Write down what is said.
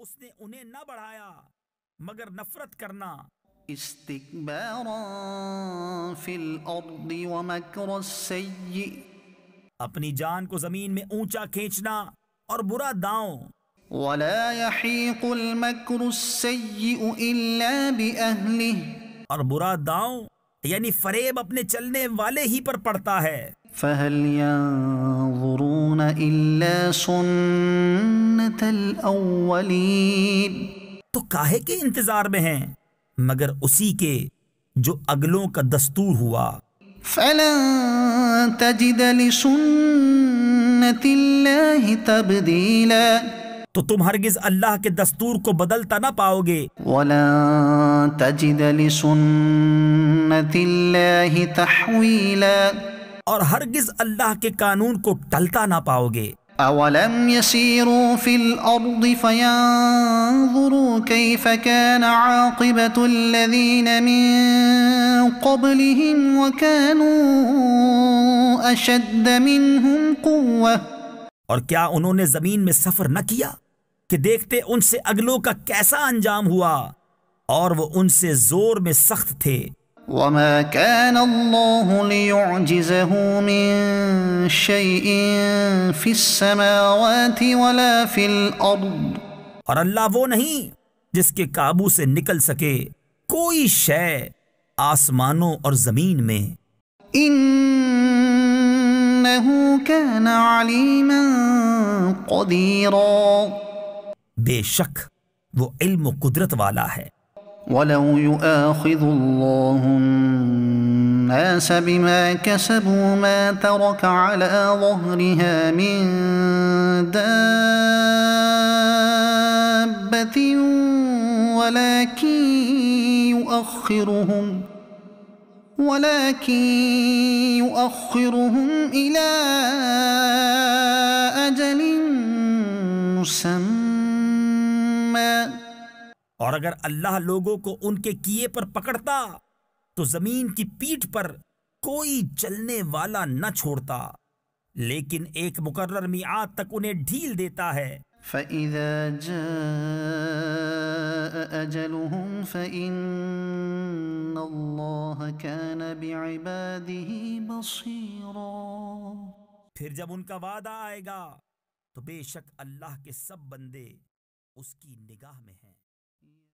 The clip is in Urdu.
اس نے انہیں نہ بڑھایا مگر نفرت کرنا، استکبارا فی الارض ومکر السیئ، اپنی جان کو زمین میں اونچا کھینچنا اور برا داؤں، ولا يحيق المكر السيء الا باهله، اور برا داؤں یعنی فریب اپنے چلنے والے ہی پر پڑتا ہے۔ فهل ينظرون الا سنة الاولين، تو کاہے کے انتظار میں ہیں مگر اسی کے جو اگلوں کا دستور ہوا۔ فلن تجد لسنة الله تبديلا، تو تم ہرگز اللہ کے دستور کو بدلتا نہ پاؤ گے، وَلَن تَجِدَ لِسُنَّةِ اللَّهِ تَحْوِيلًا، اور ہرگز اللہ کے قانون کو ٹلتا نہ پاؤ گے۔ أَوَلَمْ يَسِيرُوا فِي الْأَرْضِ فَيَنظُرُوا كَيْفَ كَانَ عَاقِبَةُ الَّذِينَ مِن قَبْلِهِمْ وَكَانُوا أَشَدَّ مِنْهُمْ قُوَّةً، اور کیا انہوں نے زمین میں سفر نہ کیا کہ دیکھتے ان سے اگلوں کا کیسا انجام ہوا، اور وہ ان سے زور میں سخت تھے۔ وَمَا كَانَ اللَّهُ لِيُعْجِزَهُ مِن شَيْءٍ فِي السَّمَاوَاتِ وَلَا فِي الْأَرْضِ، اور اللہ وہ نہیں جس کے قابو سے نکل سکے کوئی شے آسمانوں اور زمین میں، إِنَّهُ كَانَ عَلِيمًا قَدِيرًا، بے شک وہ علم و قدرت والا ہے۔ وَلَوْ يُؤَاخِذُ اللَّهُ النَّاسَ بِمَا كَسَبُوا مَا تَرَكَ عَلَى ظَهْرِهَا مِن دَابَّةٍ وَلَكِن يُؤَخِّرُهُمْ إِلَى أَجَلٍ مُّسَمًّى، اور اگر اللہ لوگوں کو ان کے کیے پر پکڑتا تو زمین کی پیٹھ پر کوئی چلنے والا نہ چھوڑتا، لیکن ایک مقرر میعاد تک انہیں ڈھیل دیتا ہے۔ فَإِذَا جَاءَ أَجَلُهُمْ فَإِنَّ اللَّهَ كَانَ بِعِبَادِهِ بَصِيرًا، پھر جب ان کا وعدہ آئے گا تو بے شک اللہ کے سب بندے اس کی نگاہ میں ہیں۔